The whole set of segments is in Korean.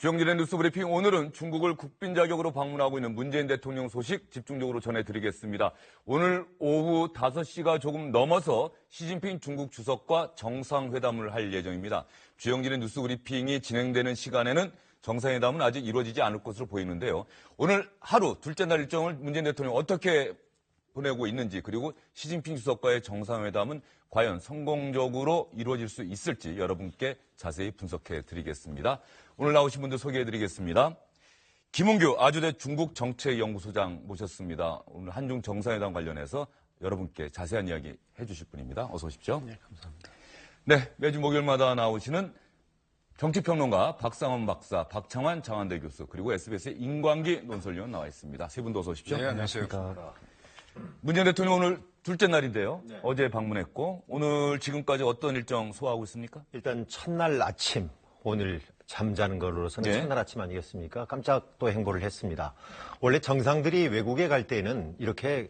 주영진의 뉴스브리핑, 오늘은 중국을 국빈 자격으로 방문하고 있는 문재인 대통령 소식 집중적으로 전해드리겠습니다. 오늘 오후 5시가 조금 넘어서 시진핑 중국 주석과 정상회담을 할 예정입니다. 주영진의 뉴스브리핑이 진행되는 시간에는 정상회담은 아직 이루어지지 않을 것으로 보이는데요. 오늘 하루 둘째 날 일정을 문재인 대통령 어떻게 보내고 있는지, 그리고 시진핑 주석과의 정상회담은 과연 성공적으로 이루어질 수 있을지 여러분께 자세히 분석해 드리겠습니다. 오늘 나오신 분들 소개해 드리겠습니다. 김은규 아주대 중국정책연구소장 모셨습니다. 오늘 한중 정상회담 관련해서 여러분께 자세한 이야기 해주실 분입니다. 어서 오십시오. 네, 감사합니다. 네, 매주 목요일마다 나오시는 정치평론가 박상원 박사, 박창환 장한대 교수, 그리고 SBS의 인광기 논설위원 나와 있습니다. 세 분도 어서 오십시오. 네, 안녕하세요. 문재인 대통령 오늘 둘째 날인데요. 네. 어제 방문했고 오늘 지금까지 어떤 일정 소화하고 있습니까? 일단 첫날 아침, 오늘 잠자는 걸로서는 네. 첫날 아침 아니겠습니까? 깜짝 또 행보를 했습니다. 원래 정상들이 외국에 갈 때는 이렇게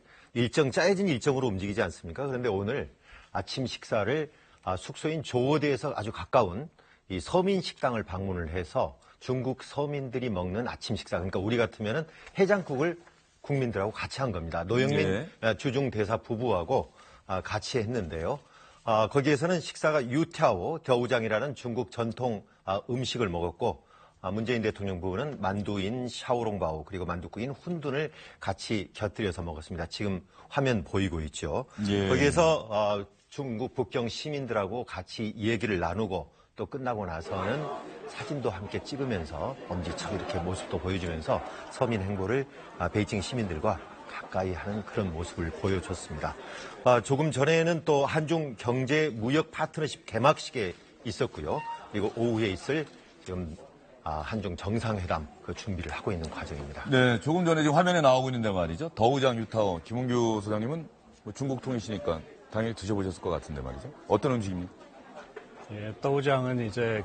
짜여진 일정으로 움직이지 않습니까? 그런데 오늘 아침 식사를 숙소인 조호대에서 아주 가까운 이 서민 식당을 방문을 해서 중국 서민들이 먹는 아침 식사, 그러니까 우리 같으면은 해장국을 국민들하고 같이 한 겁니다. 노영민 주중 대사 부부하고 같이 했는데요. 거기에서는 식사가 유타오 겨우장이라는 중국 전통 음식을 먹었고, 문재인 대통령 부부는 만두인 샤오롱바오 그리고 만두국인 훈둔을 같이 곁들여서 먹었습니다. 지금 화면 보이고 있죠. 예. 거기에서 중국 북경 시민들하고 같이 얘기를 나누고 또 끝나고 나서는 사진도 함께 찍으면서 엄지척 이렇게 모습도 보여주면서 서민 행보를 베이징 시민들과 가까이 하는 그런 모습을 보여줬습니다. 조금 전에는 또 한중 경제 무역 파트너십 개막식에 있었고요. 그리고 오후에 있을 지금 한중 정상회담 그 준비를 하고 있는 과정입니다. 네, 조금 전에 지금 화면에 나오고 있는데 말이죠. 더우장 유타오 김은규 소장님은 뭐 중국 통이시니까 당연히 드셔보셨을 것 같은데 말이죠. 어떤 음식입니까? 예, 떠우장은 이제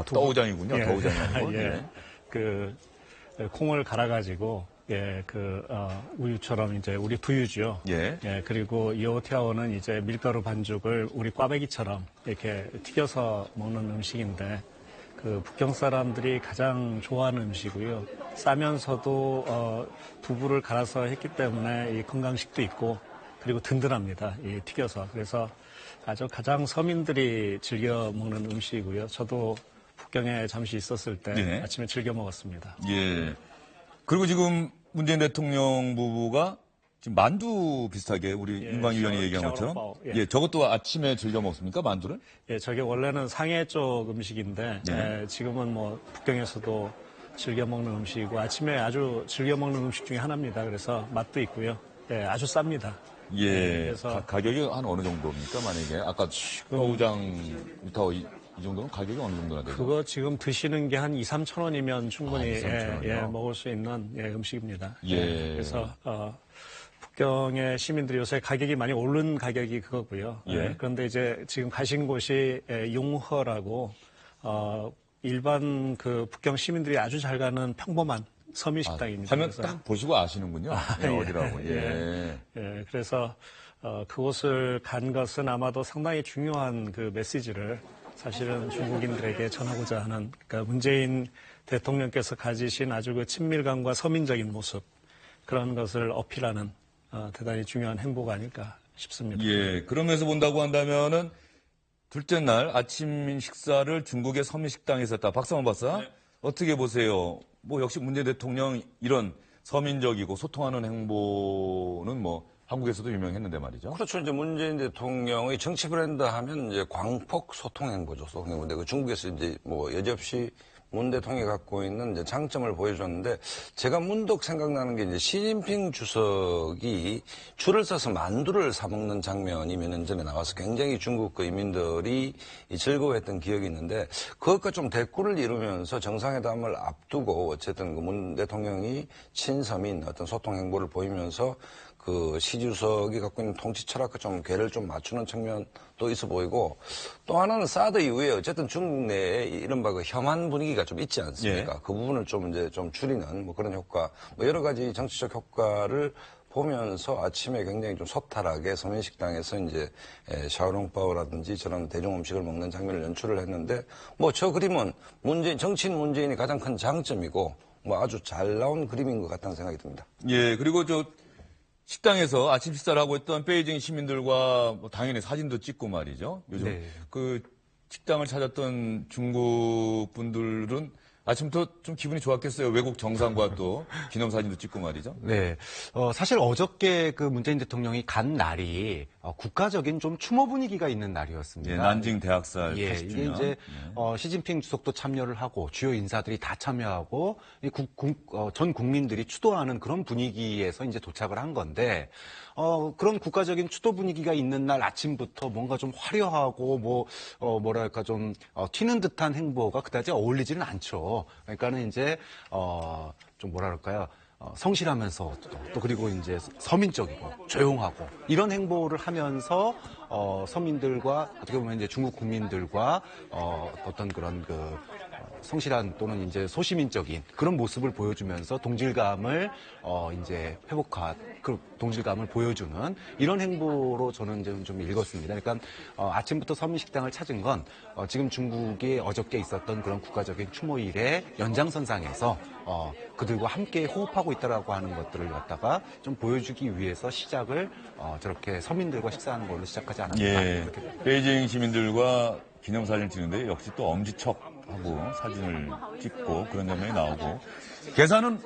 떠우장이군요. 예, 더우장이 아니고. 예, 콩을 갈아가지고 우유처럼 이제 우리 두유죠. 예. 예, 그리고 요티아오는 이제 밀가루 반죽을 우리 꽈배기처럼 이렇게 튀겨서 먹는 음식인데 북경 사람들이 가장 좋아하는 음식이고요. 싸면서도 두부를 갈아서 했기 때문에 이 건강식도 있고 그리고 든든합니다. 이 튀겨서. 그래서 가장 서민들이 즐겨 먹는 음식이고요. 저도 북경에 잠시 있었을 때 네. 아침에 즐겨 먹었습니다. 예. 그리고 지금 문재인 대통령 부부가 지금 만두 비슷하게 우리 인광 위원이 얘기한 것처럼 샤오롱바오, 예. 저것도 아침에 즐겨 먹습니까? 만두를? 예, 저게 원래는 상해 쪽 음식인데 네. 지금은 뭐 북경에서도 즐겨 먹는 음식이고 아침에 아주 즐겨 먹는 음식 중에 하나입니다. 그래서 맛도 있고요. 예, 아주 쌉니다. 예. 그래서 가격이 한 어느 정도입니까? 만약에 아까 떠우장 유타오 이 정도는 가격이 어느 정도나 되죠? 그거 지금 드시는 게 한 2, 3천 원이면 충분히 2, 3천 원이요? 먹을 수 있는 음식입니다. 예. 그래서 북경의 시민들이 요새 가격이 많이 오른 가격이 그거고요. 예. 그런데 이제 지금 가신 곳이 용허라고 일반 북경 시민들이 아주 잘 가는 평범한 서민 식당입니다. 화면 그래서 딱 보시고 아시는군요. 예, 어디라고. 예. 예, 그래서 그곳을 간 것은 아마도 상당히 중요한 메시지를 사실은 중국인들에게 전하고자 하는, 그러니까 문재인 대통령께서 가지신 아주 친밀감과 서민적인 모습, 그런 것을 어필하는 대단히 중요한 행보가 아닐까 싶습니다. 예. 그러면서 본다고 한다면은 둘째 날 아침 식사를 중국의 서민 식당에서 했다. 박상원 박사, 네. 어떻게 보세요? 뭐 역시 문재인 대통령 이런 서민적이고 소통하는 행보는 뭐 한국에서도 유명했는데 말이죠. 그렇죠. 이제 문재인 대통령의 정치 브랜드 하면 이제 광폭 소통 행보죠. 소통 행보인데 중국에서 이제 뭐 여지없이 문 대통령이 갖고 있는 이제 장점을 보여줬는데 제가 문득 생각나는 게 이제 시진핑 주석이 줄을 서서 만두를 사 먹는 장면이 몇 년 전에 나와서 굉장히 중국 인민들이 즐거워했던 기억이 있는데 그것과 좀 대꾸를 이루면서 정상회담을 앞두고 어쨌든 문 대통령이 친서민 어떤 소통 행보를 보이면서 시 주석이 갖고 있는 통치 철학과 좀 궤를 좀 맞추는 측면도 있어 보이고 또 하나는 사드 이후에 어쨌든 중국 내에 이른바 혐한 분위기가 좀 있지 않습니까? 예. 그 부분을 좀 이제 좀 줄이는 뭐 그런 효과, 뭐 여러 가지 정치적 효과를 보면서 아침에 굉장히 좀 소탈하게 서민식당에서 이제 샤오롱바오라든지 저런 대중 음식을 먹는 장면을 연출을 했는데 뭐 저 그림은 정치인 문재인이 가장 큰 장점이고 뭐 아주 잘 나온 그림인 것 같다는 생각이 듭니다. 예, 그리고 식당에서 아침 식사를 하고 있던 베이징 시민들과 뭐 당연히 사진도 찍고 말이죠. 요즘 네. 그 식당을 찾았던 중국 분들은 아침부터 좀 기분이 좋았겠어요. 외국 정상과 또 기념사진도 찍고 말이죠. 네. 사실 어저께 그 문재인 대통령이 간 날이 국가적인 좀 추모 분위기가 있는 날이었습니다. 예, 난징 대학살 예, 80주년. 이게 이제 시진핑 주석도 참여를 하고 주요 인사들이 다 참여하고 전 국민들이 추도하는 그런 분위기에서 이제 도착을 한 건데 그런 국가적인 추도 분위기가 있는 날 아침부터 뭔가 좀 화려하고 뭐랄까 좀 튀는 듯한 행보가 그다지 어울리지는 않죠. 그러니까는 이제 좀 뭐랄까요. 성실하면서 또 그리고 이제 서민적이고 조용하고 이런 행보를 하면서 서민들과 어떻게 보면 이제 중국 국민들과 어떤 그런 성실한 또는 이제 소시민적인 그런 모습을 보여주면서 동질감을 이제 회복한 그 동질감을 보여주는 이런 행보로 저는 좀 읽었습니다. 그러니까 아침부터 서민식당을 찾은 건 지금 중국이 어저께 있었던 그런 국가적인 추모일의 연장선상에서 그들과 함께 호흡하고 있다라고 하는 것들을 갖다가 좀 보여주기 위해서 시작을 저렇게 서민들과 식사하는 걸로 시작하지 않았나. 예, 그렇게 봅니다. 베이징 시민들과 기념사진을 찍는데 역시 또 엄지척하고 사진을 찍고 그런 장면이 나오고 계산은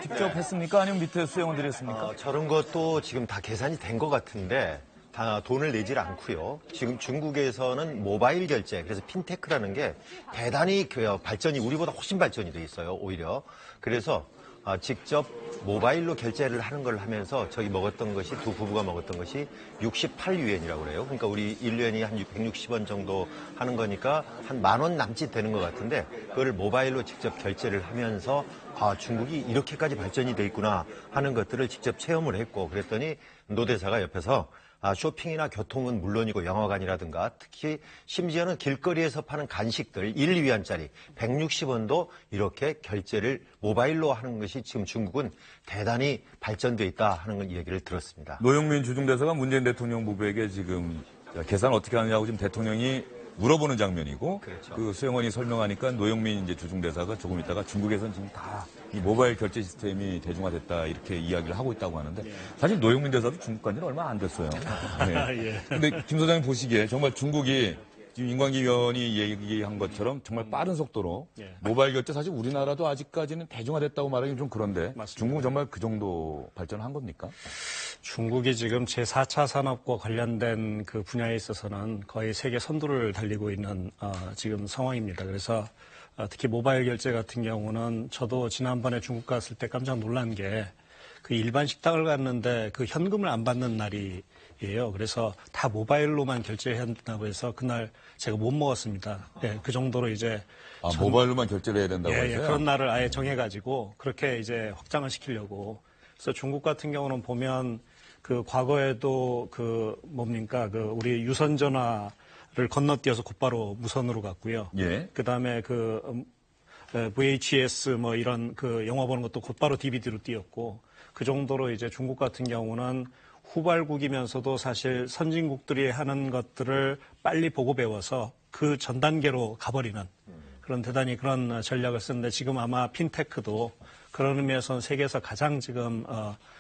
직접 했습니까? 아니면 밑에 수행원들이 했습니까? 저런 것도 지금 다 계산이 된 것 같은데 다 돈을 내질 않고요. 지금 중국에서는 모바일 결제, 그래서 핀테크라는 게 대단히 발전이 우리보다 훨씬 발전이 돼 있어요. 오히려. 그래서 직접 모바일로 결제를 하는 걸 하면서 저기 먹었던 것이 두 부부가 먹었던 것이 68유엔이라고 그래요. 그러니까 우리 1년이 한 160원 정도 하는 거니까 한 10,000원 남짓 되는 것 같은데 그걸 모바일로 직접 결제를 하면서 중국이 이렇게까지 발전이 돼 있구나 하는 것들을 직접 체험을 했고 그랬더니 노대사가 옆에서 쇼핑이나 교통은 물론이고 영화관이라든가 특히 심지어는 길거리에서 파는 간식들 1위안짜리 160원도 이렇게 결제를 모바일로 하는 것이 지금 중국은 대단히 발전돼 있다 하는 얘기를 들었습니다. 노영민 주중대사가 문재인 대통령 부부에게 지금 계산 어떻게 하느냐고 지금 대통령이 물어보는 장면이고 그렇죠. 그 수행원이 설명하니까 노영민 이제 주중대사가 조금 있다가 중국에서는 지금 다 이 모바일 결제 시스템이 대중화됐다 이렇게 이야기를 하고 있다고 하는데 사실 노영민 대사도 중국 간 지는 얼마 안 됐어요. 네. 근데 김 소장님 보시기에 정말 중국이 지금 임광기 의원이 얘기한 것처럼 정말 빠른 속도로 모바일 결제 사실 우리나라도 아직까지는 대중화됐다고 말하기는 좀 그런데 맞습니다. 중국은 정말 그 정도 발전한 겁니까? 중국이 지금 제4차 산업과 관련된 그 분야에 있어서는 거의 세계 선두를 달리고 있는 지금 상황입니다. 그래서 특히 모바일 결제 같은 경우는 저도 지난번에 중국 갔을 때 깜짝 놀란 게 그 일반 식당을 갔는데 그 현금을 안 받는 날이에요. 그래서 다 모바일로만 결제해야 한다고 해서 그날 제가 못 먹었습니다. 예, 그 정도로 이제 모바일로만 결제를 해야 된다고 예, 해서요? 그런 날을 아예 정해가지고 그렇게 이제 확장을 시키려고. 그래서 중국 같은 경우는 보면 그 과거에도 우리 유선전화를 건너뛰어서 곧바로 무선으로 갔고요. 예. 그 다음에 VHS 뭐 이런 그 영화 보는 것도 곧바로 DVD로 띄었고 그 정도로 이제 중국 같은 경우는 후발국이면서도 사실 선진국들이 하는 것들을 빨리 보고 배워서 그 전 단계로 가버리는 그런 대단히 그런 전략을 쓰는데 지금 아마 핀테크도 그런 의미에서는 세계에서 가장 지금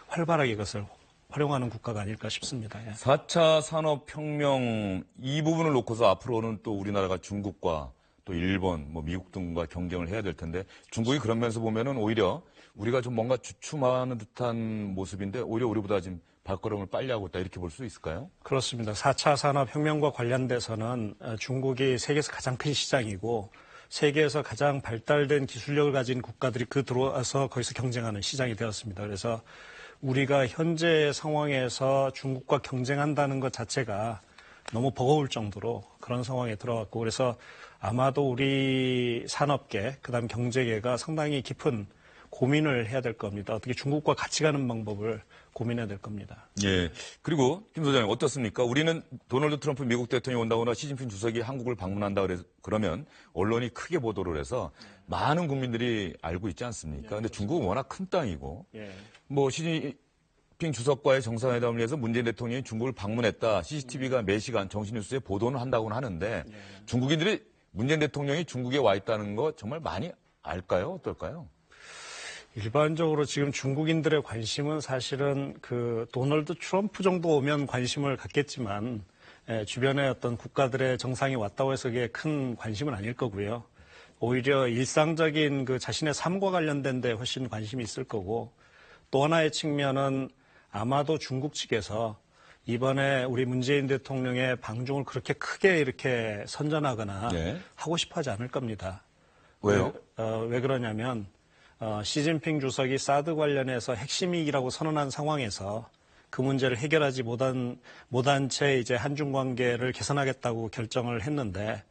활발하게 이것을 활용하는 국가가 아닐까 싶습니다. 예. 4차 산업혁명 이 부분을 놓고서 앞으로는 또 우리나라가 중국과 또 일본, 뭐 미국 등과 경쟁을 해야 될 텐데 중국이 그런 면에서 보면은 오히려 우리가 좀 뭔가 주춤하는 듯한 모습인데 오히려 우리보다 지금 발걸음을 빨리 하고 있다 이렇게 볼 수 있을까요? 그렇습니다. 4차 산업혁명과 관련돼서는 중국이 세계에서 가장 큰 시장이고 세계에서 가장 발달된 기술력을 가진 국가들이 들어와서 거기서 경쟁하는 시장이 되었습니다. 그래서 우리가 현재 상황에서 중국과 경쟁한다는 것 자체가 너무 버거울 정도로 그런 상황에 들어왔고 그래서 아마도 우리 산업계, 그다음 경제계가 상당히 깊은 고민을 해야 될 겁니다. 어떻게 중국과 같이 가는 방법을 고민해야 될 겁니다. 예. 그리고 김 소장님 어떻습니까? 우리는 도널드 트럼프 미국 대통령이 온다거나 시진핑 주석이 한국을 방문한다 그러면 언론이 크게 보도를 해서 많은 국민들이 알고 있지 않습니까? 근데 중국은 워낙 큰 땅이고 예. 뭐 시진핑 시진핑 주석과의 정상회담을 위해서 문재인 대통령이 중국을 방문했다. CCTV가 매시간 정신뉴스에 보도는 한다고는 하는데 중국인들이 문재인 대통령이 중국에 와 있다는 거 정말 많이 알까요? 어떨까요? 일반적으로 지금 중국인들의 관심은 사실은 그 도널드 트럼프 정도 오면 관심을 갖겠지만 주변에 어떤 국가들의 정상이 왔다고 해서 그게 큰 관심은 아닐 거고요. 오히려 일상적인 그 자신의 삶과 관련된 데 훨씬 관심이 있을 거고 또 하나의 측면은 아마도 중국 측에서 이번에 우리 문재인 대통령의 방중을 그렇게 크게 이렇게 선전하거나 네. 하고 싶어 하지 않을 겁니다. 왜요? 왜 그러냐면 시진핑 주석이 사드 관련해서 핵심이라고 선언한 상황에서 그 문제를 해결하지 못한 채 이제 한중 관계를 개선하겠다고 결정을 했는데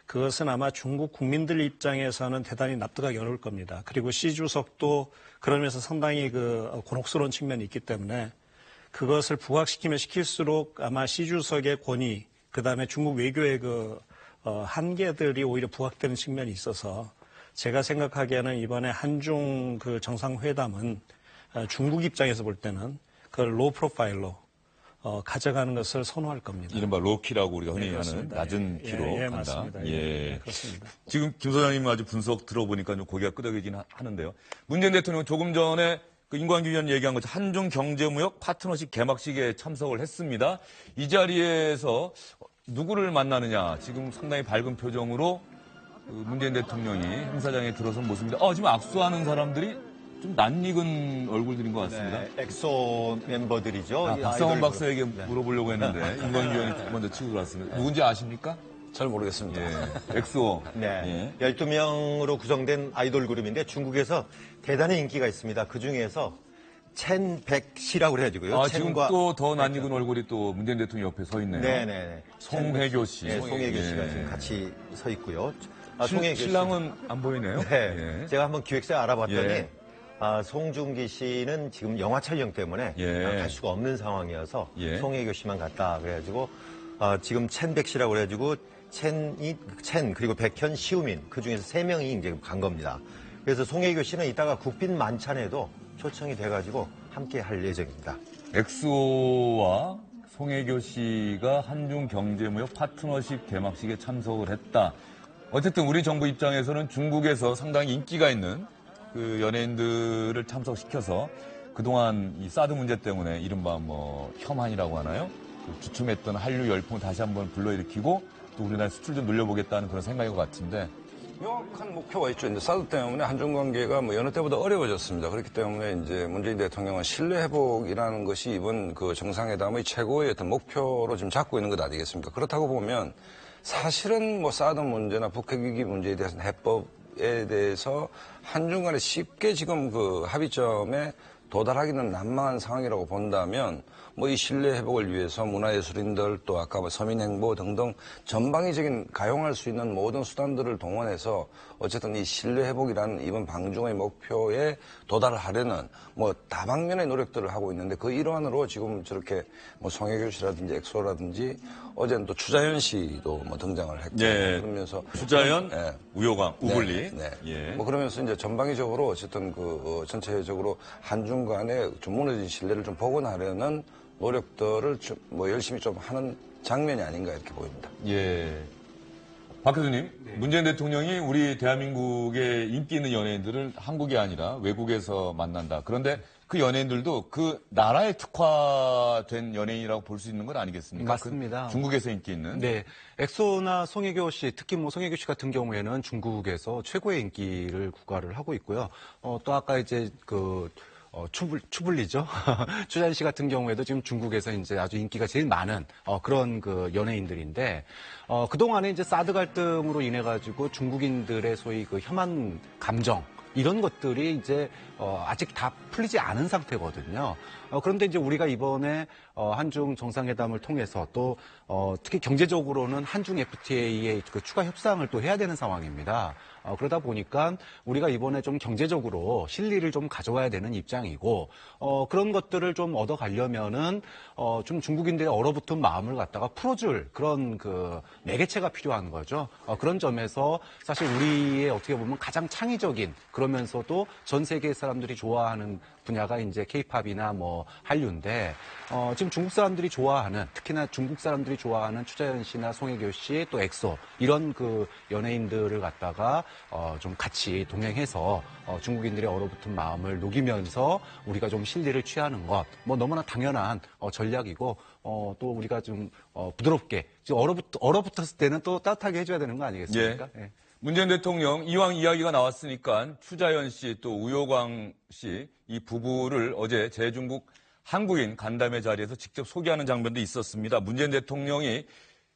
그것은 아마 중국 국민들 입장에서는 대단히 납득하기 어려울 겁니다. 그리고 시 주석도 그러면서 상당히 그 곤혹스러운 측면이 있기 때문에 그것을 부각시키면 시킬수록 아마 시 주석의 권위, 그다음에 중국 외교의 그 한계들이 오히려 부각되는 측면이 있어서 제가 생각하기에는 이번에 한중 그 정상회담은 중국 입장에서 볼 때는 그걸 로우 프로파일로 가져가는 것을 선호할 겁니다. 이른바 로키라고 우리가 흔히 네, 하는 그렇습니다. 낮은 예, 키로 예, 간다. 맞습니다. 예, 그렇습니다. 지금 김 소장님 아주 분석 들어보니까 좀 고개가 끄덕이긴 하는데요. 문재인 대통령 조금 전에 그 임관규 의원 얘기한 것처럼 한중 경제무역 파트너십 개막식에 참석을 했습니다. 이 자리에서 누구를 만나느냐 지금 상당히 밝은 표정으로 그 문재인 대통령이 행사장에 들어선 모습입니다. 지금 악수하는 사람들이 좀 낯익은 얼굴들인 것 같습니다. 네, 엑소 멤버들이죠. 이 박상원 아이돌 박사에게 물어보려고 했는데 임관규 의원이 먼저 치고 들어왔습니다. 누군지 아십니까? 잘 모르겠습니다. 예. 엑소. 네. 예. 12명으로 구성된 아이돌 그룹인데 중국에서 대단히 인기가 있습니다. 그 중에서 첸백시라고 그래가지고요. 지금 또 더 낯익은 얼굴이 또 문재인 대통령 옆에 서 있네요. 네네. 송혜교 씨. 네, 송혜교 씨가 예. 지금 같이 서 있고요. 신랑은 안 보이네요. 네. 예. 제가 한번 기획사에 알아봤더니 예. 송중기 씨는 지금 영화 촬영 때문에 예. 갈 수가 없는 상황이어서 예. 송혜교 씨만 갔다 그래가지고 지금 첸백 씨라고 그래가지고 첸 그리고 백현 시우민 그 중에서 3명이 이제 간 겁니다. 그래서 송혜교 씨는 이따가 국빈 만찬에도 초청이 돼가지고 함께 할 예정입니다. 엑소와 송혜교 씨가 한중 경제무역 파트너십 개막식에 참석을 했다. 어쨌든 우리 정부 입장에서는 중국에서 상당히 인기가 있는 그 연예인들을 참석시켜서 그동안 이 사드 문제 때문에 이른바 뭐 혐한이라고 하나요? 그 주춤했던 한류 열풍을 다시 한번 불러일으키고 또 우리나라 수출 좀 늘려보겠다는 그런 생각인 것 같은데 명확한 목표가 있죠. 이제 사드 때문에 한중 관계가 뭐 여느 때보다 어려워졌습니다. 그렇기 때문에 이제 문재인 대통령은 신뢰 회복이라는 것이 이번 그 정상회담의 최고의 어떤 목표로 지금 잡고 있는 것 아니겠습니까? 그렇다고 보면 사실은 뭐 사드 문제나 북핵 위기 문제에 대해서는 해법에 대해서 한중 간에 쉽게 지금 그 합의점에 도달하기는 난망한 상황이라고 본다면 뭐 이 신뢰 회복을 위해서 문화예술인들 또 아까 뭐 서민행보 등등 전방위적인 가용할 수 있는 모든 수단들을 동원해서 어쨌든 이 신뢰 회복이라는 이번 방중의 목표에 도달하려는 뭐 다방면의 노력들을 하고 있는데 그 일환으로 지금 저렇게 뭐 송혜교 씨라든지 엑소라든지 어제는 또 추자연 씨도 뭐 등장을 했고 그러면서 추자연, 우효광, 우블리. 네. 예. 뭐 그러면서 이제 전방위적으로 어쨌든 그 전체적으로 한중 간의 좀 무너진 신뢰를 좀 복원하려는 노력들을 좀 뭐 열심히 좀 하는 장면이 아닌가 이렇게 보입니다. 예. 박 교수님, 문재인 대통령이 우리 대한민국의 인기 있는 연예인들을 한국이 아니라 외국에서 만난다. 그런데 그 연예인들도 그 나라에 특화된 연예인이라고 볼 수 있는 건 아니겠습니까? 맞습니다. 중국에서 인기 있는. 네. 엑소나 송혜교 씨, 특히 뭐 송혜교 씨 같은 경우에는 중국에서 최고의 인기를 구가를 하고 있고요. 또 아까 이제 추블리죠. 추자연 씨 같은 경우에도 지금 중국에서 이제 아주 인기가 제일 많은 그런 그 연예인들인데 그동안에 이제 사드 갈등으로 인해 가지고 중국인들의 소위 그 혐한 감정 이런 것들이 이제 아직 다 풀리지 않은 상태거든요. 그런데 이제 우리가 이번에 한중 정상회담을 통해서 또 특히 경제적으로는 한중 FTA의 그 추가 협상을 또 해야 되는 상황입니다. 그러다 보니까 우리가 이번에 좀 경제적으로 실리를 좀 가져와야 되는 입장이고, 그런 것들을 좀 얻어가려면은, 좀 중국인들의 얼어붙은 마음을 갖다가 풀어줄 그런 그 매개체가 필요한 거죠. 그런 점에서 사실 우리의 어떻게 보면 가장 창의적인, 그러면서도 전 세계 사람들이 좋아하는 분야가 이제 케이팝이나 뭐 한류인데, 지금 중국 사람들이 좋아하는, 특히나 중국 사람들이 좋아하는 추자연 씨나 송혜교 씨, 또 엑소, 이런 그 연예인들을 갖다가 좀 같이 동행해서 중국인들의 얼어붙은 마음을 녹이면서 우리가 좀 실리를 취하는 것, 뭐 너무나 당연한 전략이고, 또 우리가 좀 부드럽게, 지금 얼어붙었을 때는 또 따뜻하게 해줘야 되는 거 아니겠습니까? 예. 문재인 대통령 이왕 이야기가 나왔으니까 추자연 씨 또 우효광 씨 이 부부를 어제 제중국 한국인 간담회 자리에서 직접 소개하는 장면도 있었습니다. 문재인 대통령이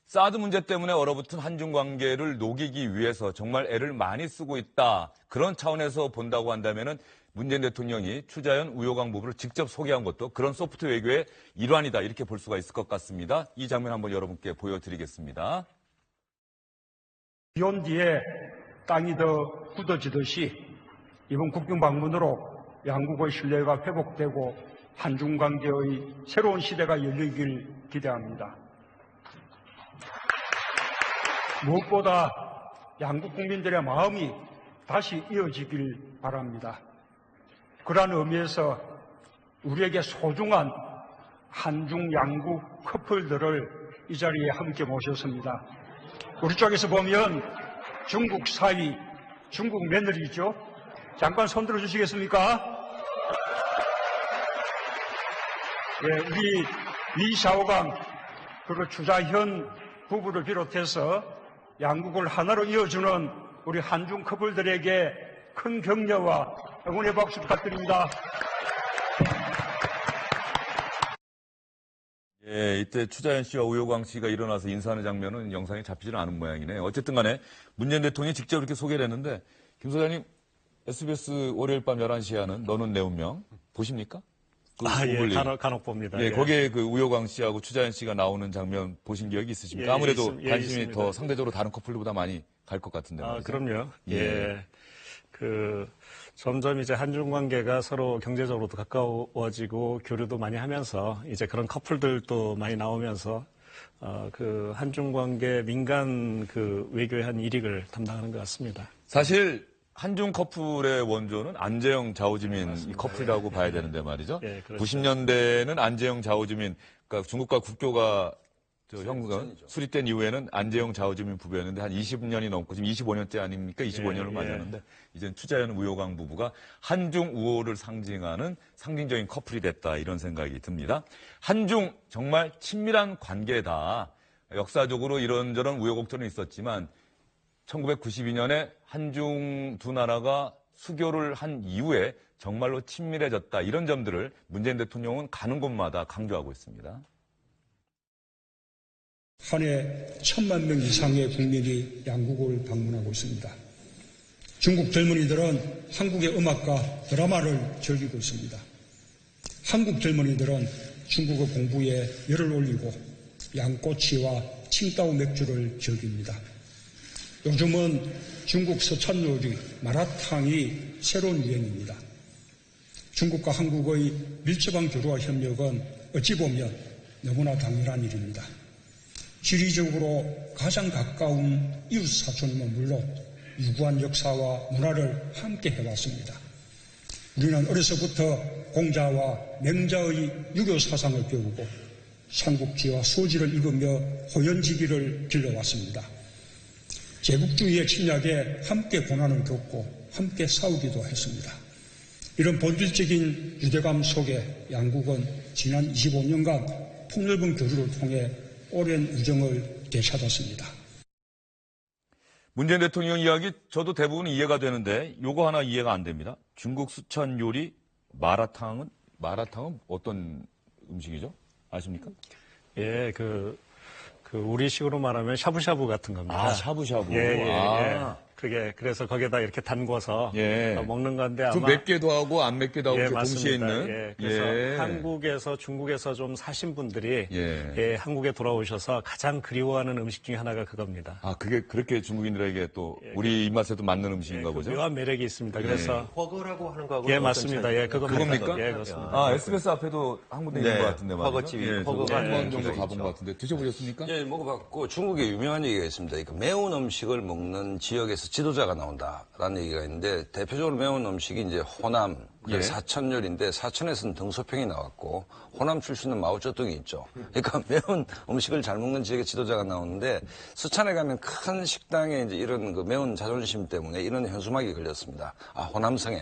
사드 문제 때문에 얼어붙은 한중 관계를 녹이기 위해서 정말 애를 많이 쓰고 있다. 그런 차원에서 본다고 한다면은 문재인 대통령이 추자연 우효광 부부를 직접 소개한 것도 그런 소프트 외교의 일환이다. 이렇게 볼 수가 있을 것 같습니다. 이 장면 한번 여러분께 보여드리겠습니다. 비 온 뒤에 땅이 더 굳어지듯이 이번 국빈 방문으로 양국의 신뢰가 회복되고 한중 관계의 새로운 시대가 열리길 기대합니다. 무엇보다 양국 국민들의 마음이 다시 이어지길 바랍니다. 그러한 의미에서 우리에게 소중한 한중 양국 커플들을 이 자리에 함께 모셨습니다. 우리 쪽에서 보면 중국 사위, 중국 며느리죠. 잠깐 손 들어주시겠습니까? 예, 우리 리샤오강 그리고 추자현 부부를 비롯해서 양국을 하나로 이어주는 우리 한중 커플들에게 큰 격려와 응원의 박수 부탁드립니다. 예, 이때 추자연 씨와 우효광 씨가 일어나서 인사하는 장면은 영상에 잡히지는 않은 모양이네요. 어쨌든 간에 문재인 대통령이 직접 이렇게 소개를 했는데 김 소장님 SBS 월요일 밤 11시에 하는 너는 내 운명 보십니까? 그 예, 간혹 봅니다. 예, 거기에 그 우효광 씨하고 추자연 씨가 나오는 장면 보신 기억이 있으십니까? 예, 아무래도 관심이 있습니다. 더 상대적으로 다른 커플들보다 많이 갈 것 같은데. 말이죠. 그럼요. 예. 점점 이제 한중 관계가 서로 경제적으로도 가까워지고 교류도 많이 하면서 이제 그런 커플들도 많이 나오면서 그 한중 관계 민간 그 외교의 한 일익을 담당하는 것 같습니다. 사실 한중 커플의 원조는 안재영 자오지민 이 커플이라고 봐야 되는데 말이죠. 예, 그렇죠. 90년대는 안재영 자오지민, 그러니까 중국과 국교가 형국은 수립된 이후에는 안재영 자오지민 부부였는데 한 20년이 넘고 지금 25년째 아닙니까? 25년을 맞았는데 이제는 추자연 우효광 부부가 한중 우호를 상징하는 상징적인 커플이 됐다 이런 생각이 듭니다. 한중 정말 친밀한 관계다. 역사적으로 이런저런 우여곡절은 있었지만 1992년에 한중 두 나라가 수교를 한 이후에 정말로 친밀해졌다. 이런 점들을 문재인 대통령은 가는 곳마다 강조하고 있습니다. 한 해 1,000만 명 이상의 국민이 양국을 방문하고 있습니다. 중국 젊은이들은 한국의 음악과 드라마를 즐기고 있습니다. 한국 젊은이들은 중국어 공부에 열을 올리고 양꼬치와 칭따오 맥주를 즐깁니다. 요즘은 중국 서천 요리 마라탕이 새로운 유행입니다. 중국과 한국의 밀접한 교류와 협력은 어찌 보면 너무나 당연한 일입니다. 지리적으로 가장 가까운 이웃 사촌임은 물론 유구한 역사와 문화를 함께 해왔습니다. 우리는 어려서부터 공자와 맹자의 유교 사상을 배우고 삼국지와 소지를 읽으며 호연지기를 길러왔습니다. 제국주의의 침략에 함께 고난을 겪고 함께 싸우기도 했습니다. 이런 본질적인 유대감 속에 양국은 지난 25년간 폭넓은 교류를 통해 오랜 우정을 되찾았습니다. 문재인 대통령 이야기 저도 대부분 이해가 되는데 요거 하나 이해가 안 됩니다. 중국 수천 요리 마라탕은 어떤 음식이죠? 아십니까? 예, 우리식으로 말하면 샤브샤브 같은 겁니다. 샤브샤브. 예. 그래서 거기에다 이렇게 담궈서 예. 먹는 건데 좀 아마 맵게도 하고 안 맵게도 하고 예, 이렇게 동시에 맞습니다. 있는. 예, 그래서 한국에서 중국에서 좀 사신 분들이 예. 한국에 돌아오셔서 가장 그리워하는 음식 중에 하나가 그겁니다. 아, 그게 그렇게 중국인들에게 또 우리 입맛에도 맞는 음식인가 그 보죠? 묘한 매력이 있습니다. 그래서 허거라고 하는 거하고 예, 맞습니다. 예, 그겁니까? 예, 그렇습니다. 아, SBS 앞에도 한 군데 있는 네, 것 같은데 말이죠. 허거집이, 예, 허거가 한번 인기가 정도 가본 있죠. 것 같은데 드셔보셨습니까? 예, 먹어봤고 중국에 유명한 얘기가 있습니다. 그 매운 음식을 먹는 지역에서 지도자가 나온다라는 얘기가 있는데 대표적으로 매운 음식이 이제 호남, 예. 사천 요리인데 사천에서는 등소평이 나왔고 호남 출신은 마오쩌둥이 있죠. 그러니까 매운 음식을 잘 먹는 지역의 지도자가 나오는데 수찬에 가면 큰 식당에 이제 이런 그 매운 자존심 때문에 이런 현수막이 걸렸습니다. 아, 호남성에.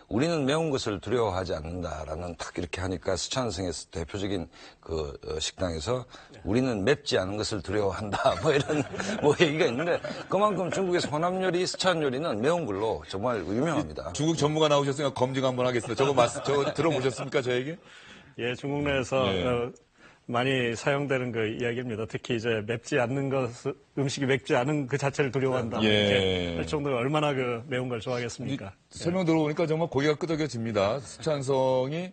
우리는 매운 것을 두려워하지 않는다라는 딱 이렇게 하니까 수찬성에서 대표적인 그 식당에서 우리는 맵지 않은 것을 두려워한다 뭐 이런 뭐 얘기가 있는데 그만큼 중국에서 호남 요리, 수찬 요리는 매운 걸로 정말 유명합니다. 중국 전무가 나오셨으니까 검증 한번 하겠습니다. 저거 들어보셨습니까, 저 얘기? 예, 중국 내에서 예. 많이 사용되는 그 이야기입니다. 특히 이제 맵지 않는 음식이 맵지 않은 그 자체를 두려워한다. 예. 이렇게 할 정도로 얼마나 그 매운 걸 좋아하겠습니까? 설명 들어보니까 정말 고개가 끄덕여집니다. 수찬성이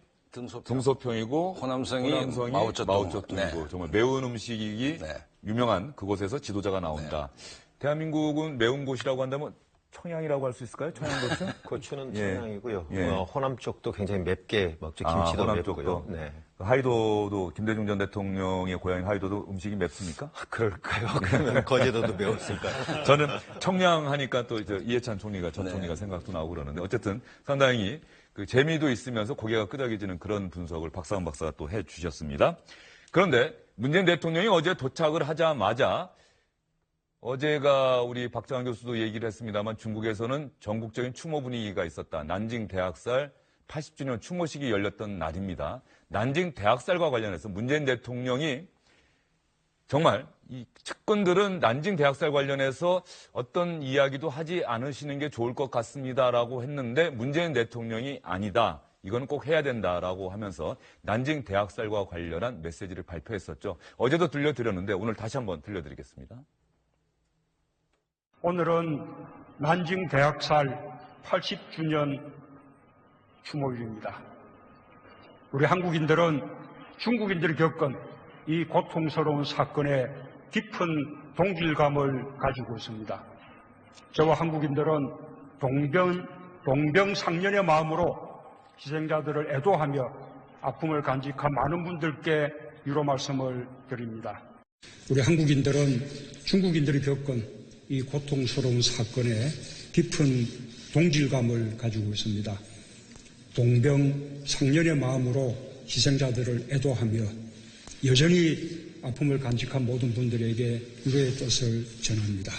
등소평이고 호남성이 마오쩌둥이고. 마오쩌둥이고 네. 정말 매운 음식이 네. 유명한 그곳에서 지도자가 나온다. 대한민국은 매운 곳이라고 한다면 청양이라고 할 수 있을까요? 청양고추? 고추는 예. 청양이고요. 예. 호남 쪽도 굉장히 맵게 먹죠. 아, 김치도 호남 맵고요. 쪽도. 네. 하이도도 김대중 전 대통령의 고향인 하이도도 음식이 맵습니까? 그럴까요? 그러면 거제도도 매웠을까요? 저는 청량하니까 또 이제 이해찬 총리가 전 총리가 생각도 나오고 그러는데 어쨌든 상당히 그 재미도 있으면서 고개가 끄덕여지는 그런 분석을 박사원 박사가 또 해주셨습니다. 그런데 문재인 대통령이 어제 도착을 하자마자 어제가 우리 박정환 교수도 얘기를 했습니다만 중국에서는 전국적인 추모 분위기가 있었다. 난징 대학살 80주년 추모식이 열렸던 날입니다. 난징 대학살과 관련해서 문재인 대통령이 정말 이 측근들은 난징 대학살 관련해서 어떤 이야기도 하지 않으시는 게 좋을 것 같습니다라고 했는데 문재인 대통령이 아니다. 이건 꼭 해야 된다라고 하면서 난징 대학살과 관련한 메시지를 발표했었죠. 어제도 들려드렸는데 오늘 다시 한번 들려드리겠습니다. 오늘은 난징 대학살 80주년 추모일입니다. 우리 한국인들은 중국인들이 겪은 이 고통스러운 사건에 깊은 동질감을 가지고 있습니다. 저와 한국인들은 동병상련의 마음으로 희생자들을 애도하며 아픔을 간직한 많은 분들께 위로 말씀을 드립니다. 우리 한국인들은 중국인들이 겪은 이 고통스러운 사건에 깊은 동질감을 가지고 있습니다. 동병상련의 마음으로 희생자들을 애도하며 여전히 아픔을 간직한 모든 분들에게 위로의 뜻을 전합니다.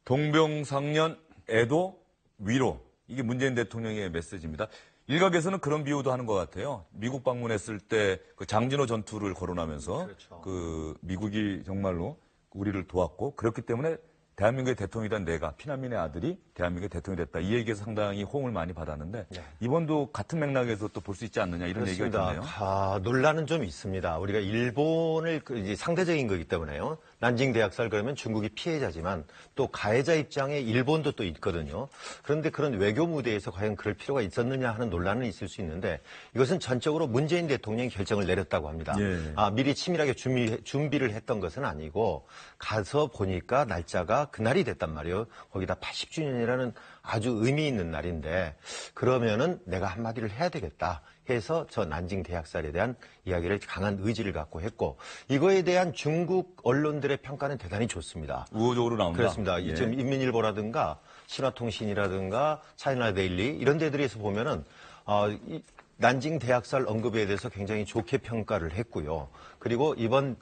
동병상련, 애도, 위로. 이게 문재인 대통령의 메시지입니다. 일각에서는 그런 비유도 하는 것 같아요. 미국 방문했을 때 그 장진호 전투를 거론하면서 그렇죠. 그 미국이 정말로 우리를 도왔고 그렇기 때문에 대한민국의 대통령이란 내가 피난민의 아들이 대한민국의 대통령이 됐다. 이 얘기에서 상당히 호응을 많이 받았는데 이번도 같은 맥락에서 또 볼 수 있지 않느냐 이런 얘기가 있네요. 논란은 좀 있습니다. 우리가 일본을 이제 상대적인 거기 때문에요. 난징 대학살 그러면 중국이 피해자지만 또 가해자 입장에 일본도 또 있거든요. 그런데 그런 외교 무대에서 과연 그럴 필요가 있었느냐 하는 논란은 있을 수 있는데 이것은 전적으로 문재인 대통령이 결정을 내렸다고 합니다. 예. 미리 치밀하게 준비를 했던 것은 아니고 가서 보니까 날짜가 그날이 됐단 말이에요. 거기다 80주년이라는 아주 의미 있는 날인데 그러면은 내가 한마디를 해야 되겠다 해서 저 난징 대학살에 대한 이야기를 강한 의지를 갖고 했고 이거에 대한 중국 언론들의 평가는 대단히 좋습니다. 우호적으로 나온다. 그렇습니다. 예. 지금 인민일보라든가 신화통신이라든가 차이나데일리 이런 데들에서 보면은 이 난징 대학살 언급에 대해서 굉장히 좋게 평가를 했고요. 그리고 이번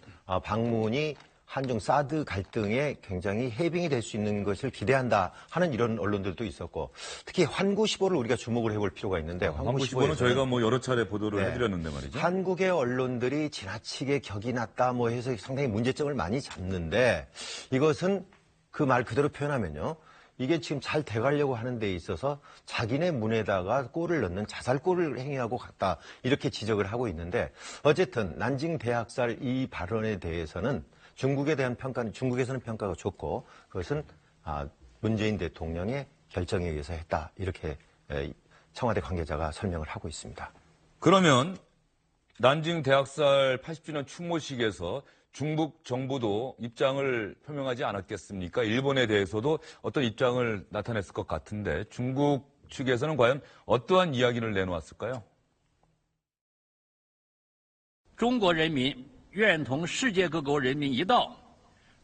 방문이 한중 사드 갈등에 굉장히 해빙이 될 수 있는 것을 기대한다 하는 이런 언론들도 있었고 특히 환구시보를 우리가 주목을 해볼 필요가 있는데 환구시보는 저희가 뭐 여러 차례 보도를 네. 해드렸는데 말이죠. 한국의 언론들이 지나치게 격이 났다 뭐 해서 상당히 문제점을 많이 잡는데 이것은 그 말 그대로 표현하면요. 이게 지금 잘 돼가려고 하는 데 있어서 자기네 문에다가 골을 넣는 자살골을 행위하고 갔다 이렇게 지적을 하고 있는데 어쨌든 난징 대학살 이 발언에 대해서는 중국에 대한 평가는 중국에서는 평가가 좋고 그것은 문재인 대통령의 결정에 의해서 했다. 이렇게 청와대 관계자가 설명을 하고 있습니다. 그러면 난징 대학살 80주년 추모식에서 중국 정부도 입장을 표명하지 않았겠습니까? 일본에 대해서도 어떤 입장을 나타냈을 것 같은데 중국 측에서는 과연 어떠한 이야기를 내놓았을까요? 中国人民愿同世界各国人民一道，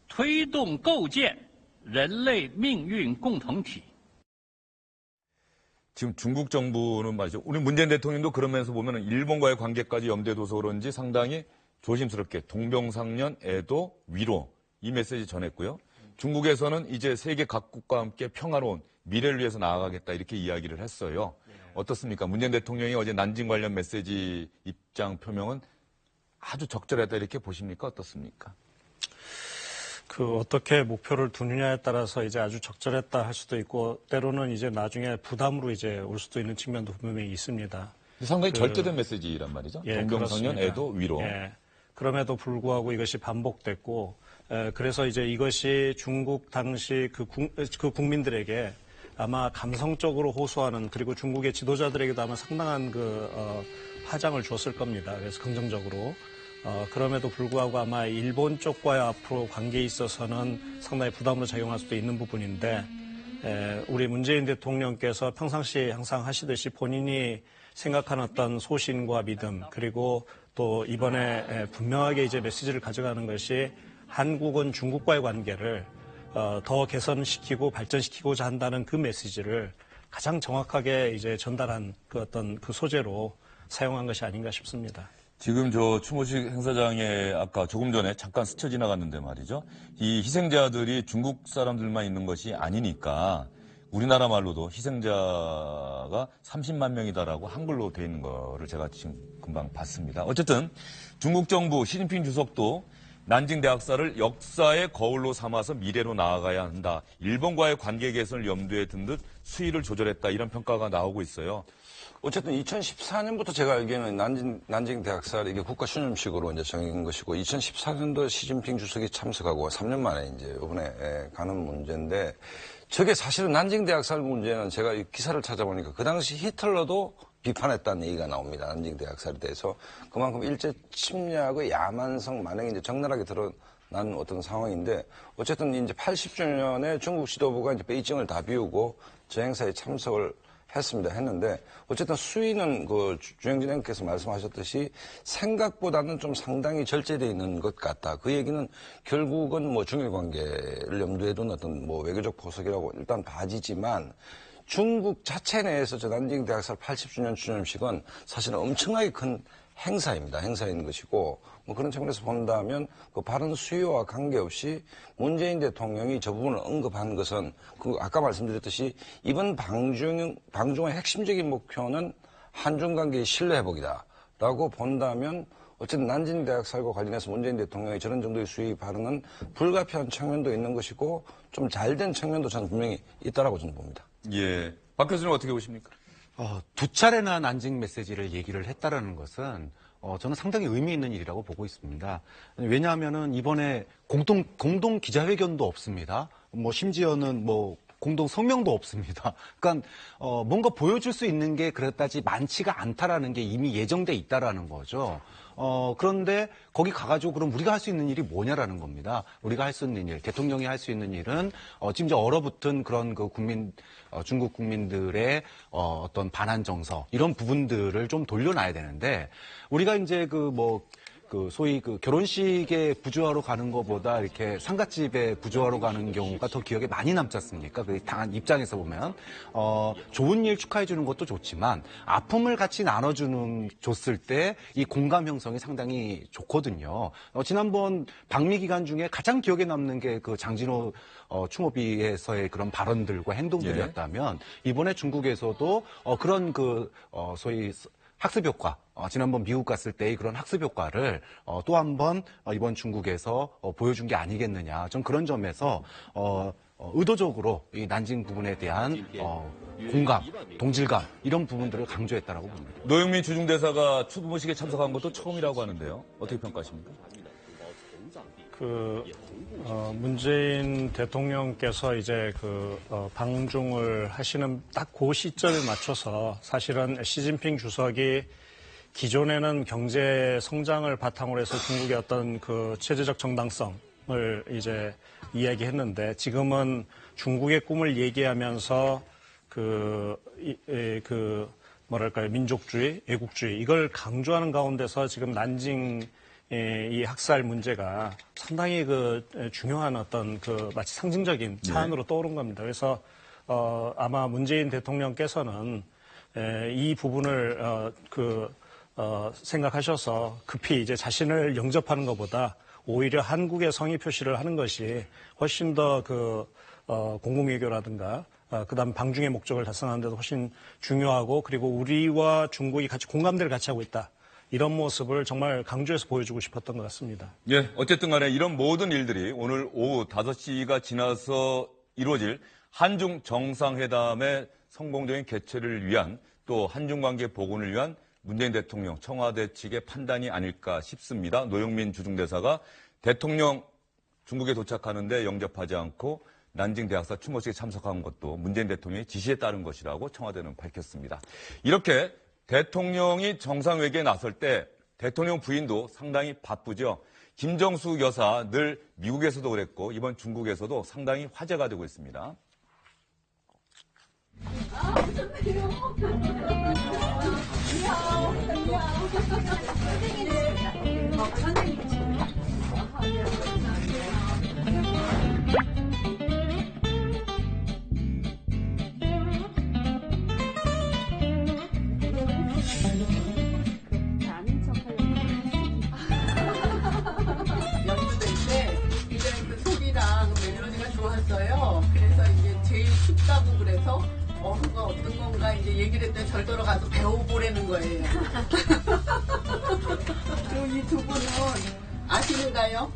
推动构建人类命运共同体。 지금 중국 정부는 말이죠. 우리 문재인 대통령도 그러면서 보면 일본과의 관계까지 염두에 둬서 그런지 상당히 조심스럽게 동병상련, 애도, 위로 이 메시지 전했고요. 중국에서는 이제 세계 각국과 함께 평화로운 미래를 위해서 나아가겠다 이렇게 이야기를 했어요. 어떻습니까? 문재인 대통령이 어제 난징 관련 메시지 입장 표명은 아주 적절했다 이렇게 보십니까? 어떻습니까? 어떻게 목표를 두느냐에 따라서 이제 아주 적절했다 할 수도 있고, 때로는 이제 나중에 부담으로 이제 올 수도 있는 측면도 분명히 있습니다. 상당히 절대된 메시지란 말이죠. 예, 동병상련, 그렇습니다. 애도, 위로. 예, 그럼에도 불구하고 이것이 반복됐고, 그래서 이제 이것이 중국 당시 그 국민들에게 아마 감성적으로 호소하는, 그리고 중국의 지도자들에게도 아마 상당한 파장을 줬을 겁니다. 그래서 긍정적으로. 그럼에도 불구하고 아마 일본 쪽과의 앞으로 관계에 있어서는 상당히 부담으로 작용할 수도 있는 부분인데, 우리 문재인 대통령께서 평상시 항상 하시듯이 본인이 생각하는 어떤 소신과 믿음, 그리고 또 이번에 분명하게 이제 메시지를 가져가는 것이 한국은 중국과의 관계를 더 개선시키고 발전시키고자 한다는 그 메시지를 가장 정확하게 이제 전달한 그 소재로 사용한 것이 아닌가 싶습니다. 지금 저 추모식 행사장에 아까 조금 전에 잠깐 스쳐 지나갔는데 말이죠. 이 희생자들이 중국 사람들만 있는 것이 아니니까 우리나라 말로도 희생자가 30만 명이다라고 한글로 돼 있는 거를 제가 지금 금방 봤습니다. 어쨌든 중국 정부 시진핑 주석도 난징 대학살을 역사의 거울로 삼아서 미래로 나아가야 한다. 일본과의 관계 개선을 염두에 둔 듯 수위를 조절했다. 이런 평가가 나오고 있어요. 어쨌든 2014년부터 제가 알기에는 난징 대학살 이게 국가 추념식으로 이제 정해진 것이고 2014년도 시진핑 주석이 참석하고 3년 만에 이제 이번에 가는 문제인데 저게 사실은 난징 대학살 문제는 제가 이 기사를 찾아보니까 그 당시 히틀러도 비판했다는 얘기가 나옵니다. 난징 대학살에 대해서 그만큼 일제 침략의 야만성 만행이 이제 적나라하게 드러난 어떤 상황인데 어쨌든 이제 80주년에 중국 지도부가 이제 베이징을 다 비우고 저 행사에 참석을 했는데 어쨌든 수위는 주영진 앵커께서 말씀하셨듯이 생각보다는 좀 상당히 절제되어 있는 것 같다. 그 얘기는 결국은 중일 관계를 염두에 둔 어떤 외교적 포석이라고 일단 봐지지만 중국 자체 내에서 저 난징 대학살 80주년 추념식은 사실은 엄청나게 큰 행사인 것이고 그런 측면에서 본다면 그 발언 수요와 관계없이 문재인 대통령이 저 부분을 언급한 것은 아까 말씀드렸듯이 이번 방중의 핵심적인 목표는 한중 관계의 신뢰 회복이다라고 본다면 어쨌든 난징 대학살과 관련해서 문재인 대통령이 저런 정도의 수위 발언은 불가피한 측면도 있는 것이고 좀 잘된 측면도 저는 분명히 있다라고 저는 봅니다. 예. 박 교수님 어떻게 보십니까? 두 차례나 난징 메시지를 얘기를 했다라는 것은 저는 상당히 의미 있는 일이라고 보고 있습니다. 왜냐하면은 이번에 공동 기자회견도 없습니다. 심지어는 공동 성명도 없습니다. 그러니까 뭔가 보여줄 수 있는 게 그렇다지 많지가 않다라는 게 이미 예정돼 있다라는 거죠. 그런데 거기 가가지고 그럼 우리가 할 수 있는 일이 뭐냐라는 겁니다. 우리가 할 수 있는 일, 대통령이 할 수 있는 일은 지금 이제 얼어붙은 그런 중국 국민들의 어떤 반한 정서 이런 부분들을 좀 돌려놔야 되는데 우리가 이제 소위 결혼식에 부조하러 가는 것보다 이렇게 상갓집에 부조하러 가는 경우가 더 기억에 많이 남지 않습니까? 그 당한 입장에서 보면 좋은 일 축하해 주는 것도 좋지만 아픔을 같이 줬을 때 이 공감 형성이 상당히 좋거든요. 지난번 방미 기간 중에 가장 기억에 남는 게 그 장진호 추모비에서의 그런 발언들과 행동들이었다면 이번에 중국에서도 그런 소위 학습 효과, 지난번 미국 갔을 때의 그런 학습 효과를 또 한 번 이번 중국에서 보여준 게 아니겠느냐. 좀 그런 점에서 의도적으로 이 난징 부분에 대한 공감, 동질감 이런 부분들을 강조했다라고 봅니다. 노영민 주중대사가 추모식에 참석한 것도 처음이라고 하는데요. 어떻게 평가하십니까? 문재인 대통령께서 이제 방중을 하시는 딱 그 시점에 맞춰서 사실은 시진핑 주석이 기존에는 경제 성장을 바탕으로 해서 중국의 어떤 체제적 정당성을 이제 이야기했는데 지금은 중국의 꿈을 얘기하면서 뭐랄까요, 민족주의, 애국주의 이걸 강조하는 가운데서 지금 난징 이 학살 문제가 상당히 중요한 어떤 마치 상징적인 사안으로 떠오른 겁니다. 그래서 아마 문재인 대통령께서는 이 부분을 생각하셔서 급히 이제 자신을 영접하는 것보다 오히려 한국의 성의 표시를 하는 것이 훨씬 더 공공외교라든가 그다음 방중의 목적을 달성하는 데도 훨씬 중요하고 그리고 우리와 중국이 같이 공감대를 같이 하고 있다. 이런 모습을 정말 강조해서 보여주고 싶었던 것 같습니다. 예, 어쨌든 간에 이런 모든 일들이 오늘 오후 5시가 지나서 이루어질 한중 정상회담의 성공적인 개최를 위한 또 한중 관계 복원을 위한 문재인 대통령 청와대 측의 판단이 아닐까 싶습니다. 노영민 주중대사가 대통령 중국에 도착하는데 영접하지 않고 난징 대학사 추모식에 참석한 것도 문재인 대통령의 지시에 따른 것이라고 청와대는 밝혔습니다. 이렇게 대통령이 정상회견에 나설 때 대통령 부인도 상당히 바쁘죠. 김정숙 여사 늘 미국에서도 그랬고 이번 중국에서도 상당히 화제가 되고 있습니다. 연주될 때 굉장히 소리랑 멜로디가 좋았어요. 그래서 이제 제일 쉽다고 그래서 그거 어떤 건가 이제 얘기를 했더니 절도로 가서 배워보라는 거예요. 그럼 이 두 분은 아시는가요?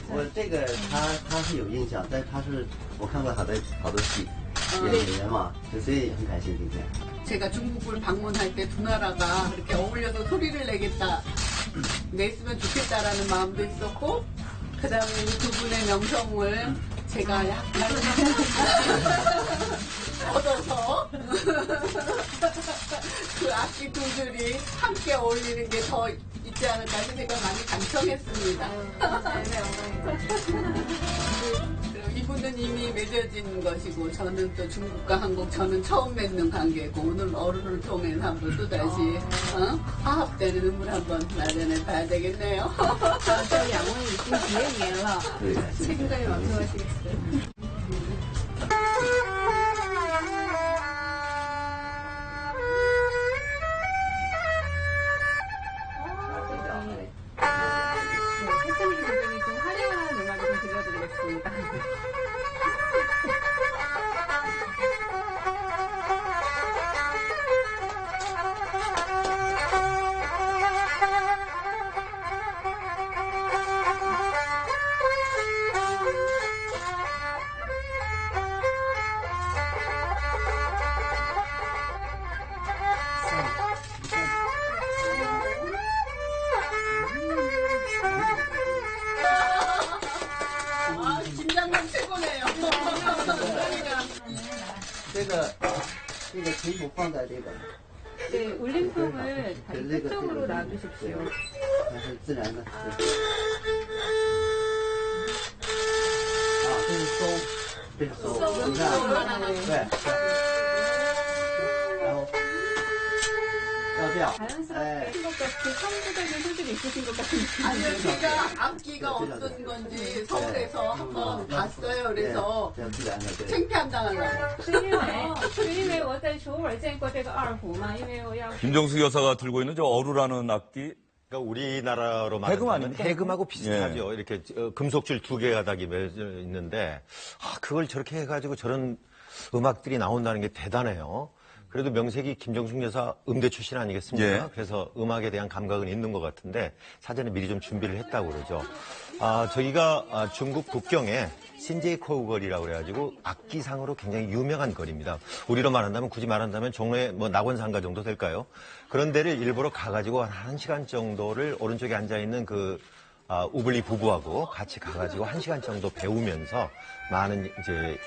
我这个他是有印象，但是我看过好多戏，演员嘛，所以很感兴趣。 제가 중국을 방문할 때 두 나라가 이렇게 어울려서 소리를 냈으면 좋겠다라는 마음도 있었고, 그 다음에 이 두 분의 명성을 제가 약간 얻어서 그 악기 두들이 함께 어울리는 게 더 있지 않을까 해서 제가 많이 간청했습니다. 이분은 이미 맺어진 것이고 저는 또 중국과 한국 저는 처음 맺는 관계고 오늘 어른을 통해서 한번 또다시 화합되는 음을 한번 마련해 봐야 되겠네요. 저 양원이 지금 기획이에요. 책임감이 왕성하시겠어요. 패션이 굉장히 좀 화려한 음악을 좀 들려드리겠습니다. 김장관 최고네요. 这个可以不放在这个， 네, 울림통을 다리 끝쪽으로 놔주십시오. 它是自然的。这是收，这是收，你看，对，然后要这样， 자연스럽게 하신 것 같이 선구적인 소질이 있으신 것 같은데. 아니요, 제가 악기가 어떤 건지 서울에서 한번 봤어요. 그래서 这样自然的，对。 창피함 당하려고. 是因为我在首尔见过这个二胡嘛，因为我要 김정숙 여사가 들고 있는 저 어루라는 악기 그러니까 우리나라로 해금 말하면 아닙니까? 해금하고 비슷하죠. 이렇게 금속줄 두 개가 다 맺어 있는데 그걸 저렇게 해가지고 저런 음악들이 나온다는 게 대단해요. 그래도 명색이 김정숙 여사 음대 출신 아니겠습니까? 예. 그래서 음악에 대한 감각은 있는 것 같은데 사전에 미리 좀 준비를 했다고 그러죠. 저희가 중국 북경에 신제이코우 거리라고 그래가지고 악기상으로 굉장히 유명한 거리입니다. 우리로 말한다면 굳이 말한다면 종로의 낙원상가 정도 될까요? 그런 데를 일부러 가가지고 한 1시간 정도를 오른쪽에 앉아있는 우블리 부부하고 같이 가가지고 1시간 정도 배우면서 많은 이제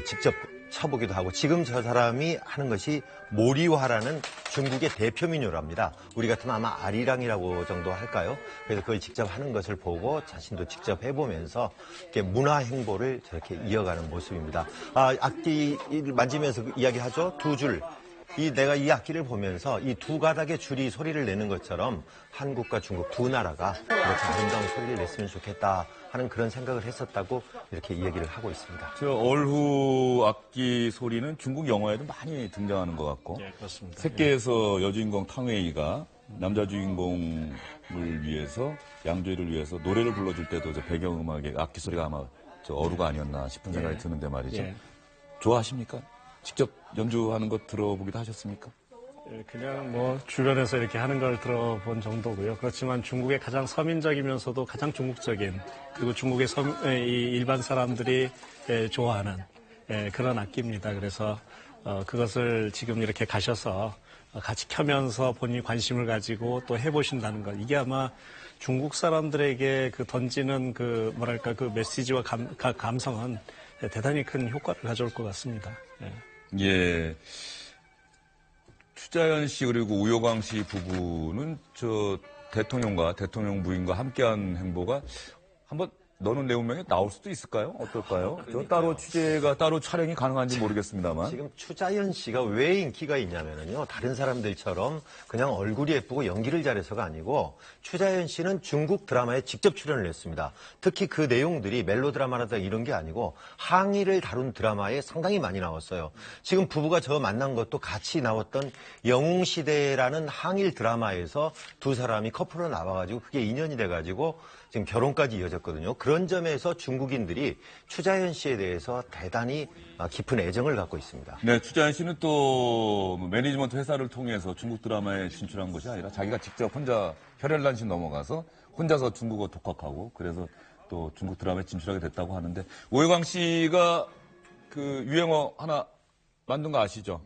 직접 쳐보기도 하고 지금 저 사람이 하는 것이 모리화라는 중국의 대표 민요랍니다. 우리 같으면 아마 아리랑이라고 정도 할까요? 그래서 그걸 직접 하는 것을 보고 자신도 직접 해보면서 이렇게 문화 행보를 저렇게 이어가는 모습입니다. 악기를 만지면서 이야기하죠. 두 줄. 내가 이 악기를 보면서 이 두 가닥의 줄이 소리를 내는 것처럼 한국과 중국 두 나라가 이렇게 아름다운 소리를 냈으면 좋겠다 하는 그런 생각을 했었다고 이렇게 이야기를 하고 있습니다. 저 얼후 악기 소리는 중국 영화에도 많이 등장하는 것 같고. 예, 그렇습니다. 새끼에서 여주인공 탕웨이가 남자 주인공을 위해서 양조위를 위해서 노래를 불러줄 때도 저 배경음악에 악기 소리가 아마 저 어루가 아니었나 싶은 생각이 드는데 말이죠. 예. 좋아하십니까? 직접 연주하는 것 들어보기도 하셨습니까? 그냥 뭐 주변에서 이렇게 하는 걸 들어본 정도고요. 그렇지만 중국의 가장 서민적이면서도 가장 중국적인 그리고 중국의 이 일반 사람들이 좋아하는 그런 악기입니다. 그래서 그것을 지금 이렇게 가셔서 같이 켜면서 본인이 관심을 가지고 또 해보신다는 것. 이게 아마 중국 사람들에게 그 던지는 그 뭐랄까 그 메시지와 감성은 대단히 큰 효과를 가져올 것 같습니다. 예. 추자연 씨 그리고 우효광 씨 부부는 저 대통령과 대통령 부인과 함께한 행보가 한번 너는 내 운명에 나올 수도 있을까요? 어떨까요? 저 따로 취재가 따로 촬영이 가능한지 모르겠습니다만. 지금 추자연 씨가 왜 인기가 있냐면요. 다른 사람들처럼 그냥 얼굴이 예쁘고 연기를 잘해서가 아니고 추자연 씨는 중국 드라마에 직접 출연을 했습니다. 특히 그 내용들이 멜로드라마라든가 이런 게 아니고 항의를 다룬 드라마에 상당히 많이 나왔어요. 지금 부부가 저 만난 것도 같이 나왔던 영웅시대라는 항일 드라마에서 두 사람이 커플로 나와가지고 그게 인연이 돼가지고 지금 결혼까지 이어졌거든요. 그런 점에서 중국인들이 추자연 씨에 대해서 대단히 깊은 애정을 갖고 있습니다. 네, 추자연 씨는 또 매니지먼트 회사를 통해서 중국 드라마에 진출한 것이 아니라 자기가 직접 혼자 혈혈단신 넘어가서 혼자서 중국어 독학하고 그래서 또 중국 드라마에 진출하게 됐다고 하는데 오효광 씨가 그 유행어 하나 만든 거 아시죠?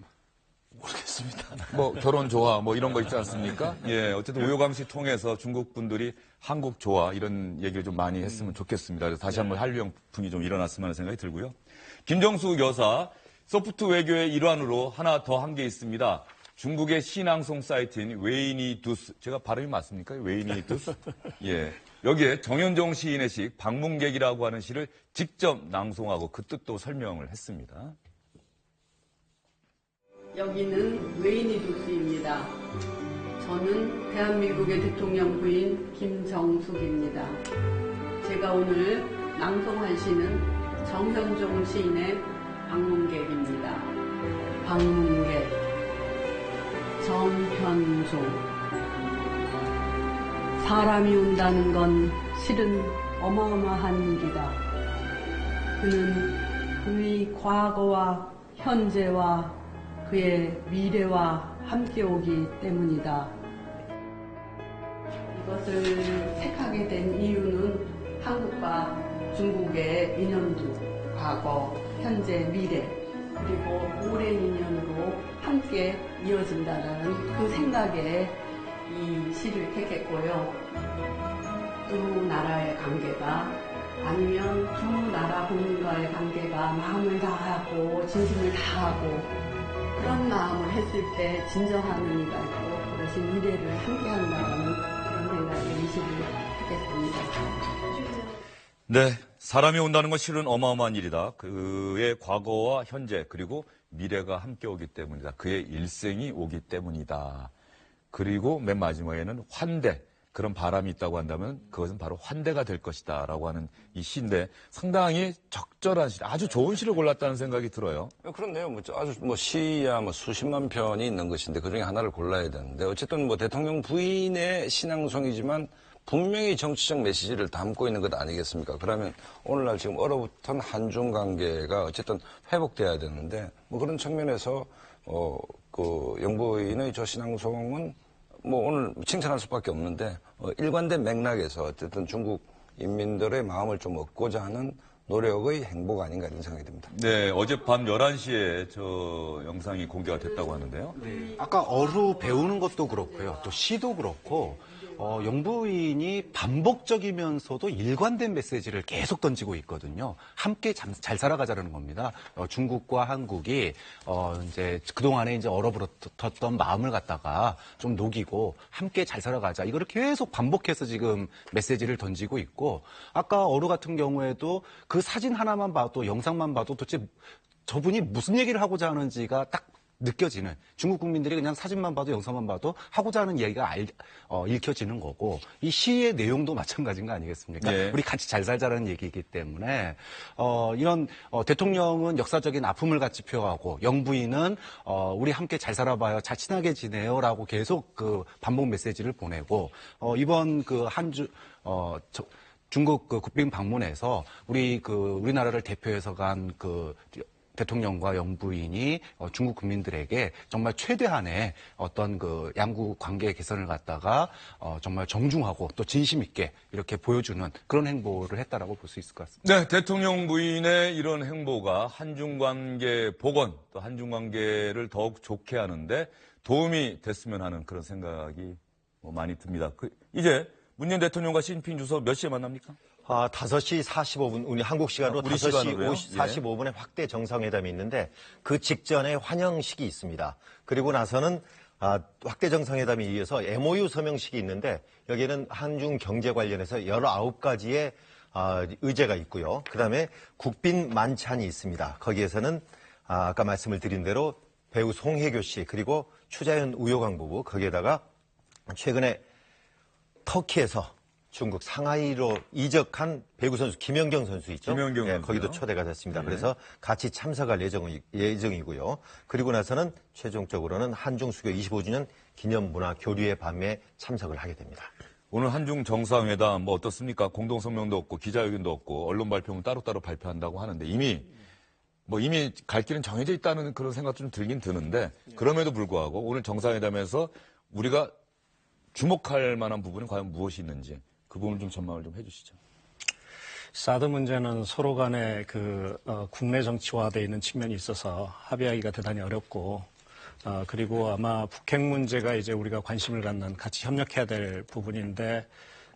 모르겠습니다. 뭐 결혼 좋아 뭐 이런 거 있지 않습니까? 예, 어쨌든 오효광 씨 통해서 중국 분들이 한국 좋아 이런 얘기를 좀 많이 했으면 좋겠습니다. 그래서 다시 한번 한류 분이 좀 일어났으면 하는 생각이 들고요. 김정수 여사 소프트 외교의 일환으로 하나 더 한 게 있습니다. 중국의 신앙송 사이트인 웨이니두스 제가 발음이 맞습니까? 웨이니두스 예. 여기에 정현종 시인의 시 방문객이라고 하는 시를 직접 낭송하고 그 뜻도 설명을 했습니다. 여기는 웨이니두스입니다. 저는 대한민국의 대통령 부인 김정숙입니다. 제가 오늘 낭송할 시는 정현종 시인의 방문객입니다. 방문객 정현종. 사람이 온다는 건 실은 어마어마한 일이다. 그는 그의 과거와 현재와 그의 미래와 함께 오기 때문이다. 이것을 택하게 된 이유는 한국과 중국의 인연도 과거, 현재, 미래 그리고 오랜 인연으로 함께 이어진다는 그 생각에 이 시를 택했고요. 두 나라의 관계가 아니면 두 나라 국민과의 관계가 마음을 다하고 진심을 다하고 그런 마음을 했을 때 진정한 의미가 있고 그것이 미래를 함께한다는 그런 생각에 이 시를 택했습니다. 네, 사람이 온다는 건 실은 어마어마한 일이다. 그의 과거와 현재 그리고 미래가 함께 오기 때문이다. 그의 일생이 오기 때문이다. 그리고 맨 마지막에는 환대. 그런 바람이 있다고 한다면 그것은 바로 환대가 될 것이다 라고 하는 이 시인데 상당히 적절한 시, 아주 좋은 시를 골랐다는 생각이 들어요. 그렇네요. 아주 시야 수십만 편이 있는 것인데 그중에 하나를 골라야 되는데 어쨌든 대통령 부인의 신앙송이지만 분명히 정치적 메시지를 담고 있는 것 아니겠습니까? 그러면 오늘날 지금 얼어붙은 한중 관계가 어쨌든 회복돼야 되는데 그런 측면에서 그 영부인의 저 신앙송은 오늘 칭찬할 수밖에 없는데 일관된 맥락에서 어쨌든 중국 인민들의 마음을 좀 얻고자 하는 노력의 행보가 아닌가 이런 생각이 듭니다. 네, 어젯밤 11시에 저 영상이 공개가 됐다고 하는데요. 네, 아까 어루 배우는 것도 그렇고요. 또 시도 그렇고 영부인이 반복적이면서도 일관된 메시지를 계속 던지고 있거든요. 함께 잘 살아가자는 겁니다. 중국과 한국이 이제 그동안에 이제 얼어붙었던 마음을 갖다가 좀 녹이고 함께 잘 살아가자. 이거를 계속 반복해서 지금 메시지를 던지고 있고, 아까 어루 같은 경우에도 그 사진 하나만 봐도, 영상만 봐도 도대체 저분이 무슨 얘기를 하고자 하는지가 딱 느껴지는, 중국 국민들이 그냥 사진만 봐도 영상만 봐도 하고자 하는 얘기가 읽혀지는 거고, 이 시의 내용도 마찬가지인 거 아니겠습니까? 네. 우리 같이 잘 살자는 얘기이기 때문에 이런 대통령은 역사적인 아픔을 같이 표하고, 영부인은 우리 함께 잘 살아봐요, 잘 친하게 지내요라고 계속 그 반복 메시지를 보내고, 이번 그 중국 그 국빈 방문에서 우리나라를 대표해서 간 대통령과 영부인이 중국 국민들에게 정말 최대한의 어떤 그 양국 관계 개선을 갖다가 정말 정중하고 또 진심 있게 이렇게 보여주는 그런 행보를 했다라고 볼 수 있을 것 같습니다. 네, 대통령 부인의 이런 행보가 한중 관계 복원, 또 한중 관계를 더욱 좋게 하는데 도움이 됐으면 하는 그런 생각이 많이 듭니다. 이제 문재인 대통령과 시진핑 주석 몇 시에 만납니까? 5시 45분, 우리 한국 시간으로 우리 5시 시간으로요? 45분에 확대 정상회담이 있는데, 그 직전에 환영식이 있습니다. 그리고 나서는 확대 정상회담에 이어서 MOU 서명식이 있는데, 여기에는 한중 경제 관련해서 19가지의 의제가 있고요. 그다음에 국빈 만찬이 있습니다. 거기에서는 아까 말씀을 드린 대로 배우 송혜교 씨, 그리고 추자연 우효광 부부, 거기에다가 최근에 터키에서 중국 상하이로 이적한 배구 선수 김연경 선수 있죠? 김연경 선수요. 거기도 초대가 됐습니다. 네. 그래서 같이 참석할 예정이고요. 그리고 나서는 최종적으로는 한중 수교 25주년 기념 문화 교류의 밤에 참석을 하게 됩니다. 오늘 한중 정상회담 어떻습니까? 공동성명도 없고 기자회견도 없고 언론 발표는 따로따로 발표한다고 하는데 이미 갈 길은 정해져 있다는 그런 생각도 좀 들긴 드는데, 그럼에도 불구하고 오늘 정상회담에서 우리가 주목할 만한 부분은 과연 무엇이 있는지 그 부분 좀 전망을 좀 해주시죠. 사드 문제는 서로 간에 국내 정치화되어 있는 측면이 있어서 합의하기가 대단히 어렵고, 그리고 아마 북핵 문제가 이제 우리가 관심을 갖는, 같이 협력해야 될 부분인데,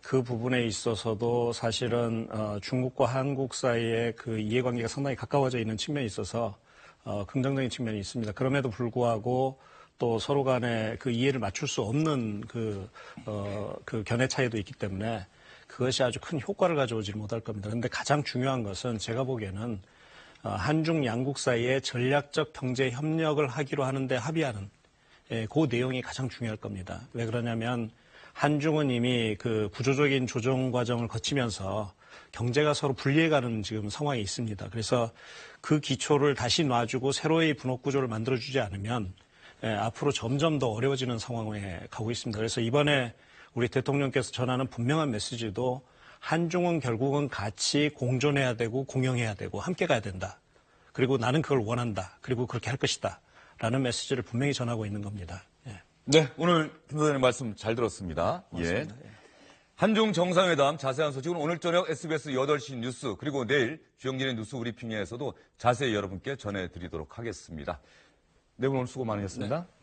그 부분에 있어서도 사실은 중국과 한국 사이의 그 이해관계가 상당히 가까워져 있는 측면이 있어서 긍정적인 측면이 있습니다. 그럼에도 불구하고 또 서로 간에 그 이해를 맞출 수 없는 그 견해 차이도 있기 때문에 그것이 아주 큰 효과를 가져오지 못할 겁니다. 그런데 가장 중요한 것은 제가 보기에는 한중 양국 사이에 전략적 경제 협력을 하기로 하는데 합의하는 그 내용이 가장 중요할 겁니다. 왜 그러냐면 한중은 이미 그 구조적인 조정 과정을 거치면서 경제가 서로 분리해가는 지금 상황이 있습니다. 그래서 그 기초를 다시 놔주고 새로의 분업 구조를 만들어주지 않으면 앞으로 점점 더 어려워지는 상황에 가고 있습니다. 그래서 이번에 우리 대통령께서 전하는 분명한 메시지도 한중은 결국은 같이 공존해야 되고 공영해야 되고 함께 가야 된다. 그리고 나는 그걸 원한다. 그리고 그렇게 할 것이다. 라는 메시지를 분명히 전하고 있는 겁니다. 네, 오늘 김 소장님 말씀 잘 들었습니다. 고맙습니다. 예. 한중 정상회담 자세한 소식은 오늘 저녁 SBS 8시 뉴스, 그리고 내일 주영진의 뉴스 브리핑에서도 자세히 여러분께 전해드리도록 하겠습니다. 네, 오늘 수고 많으셨습니다. 네.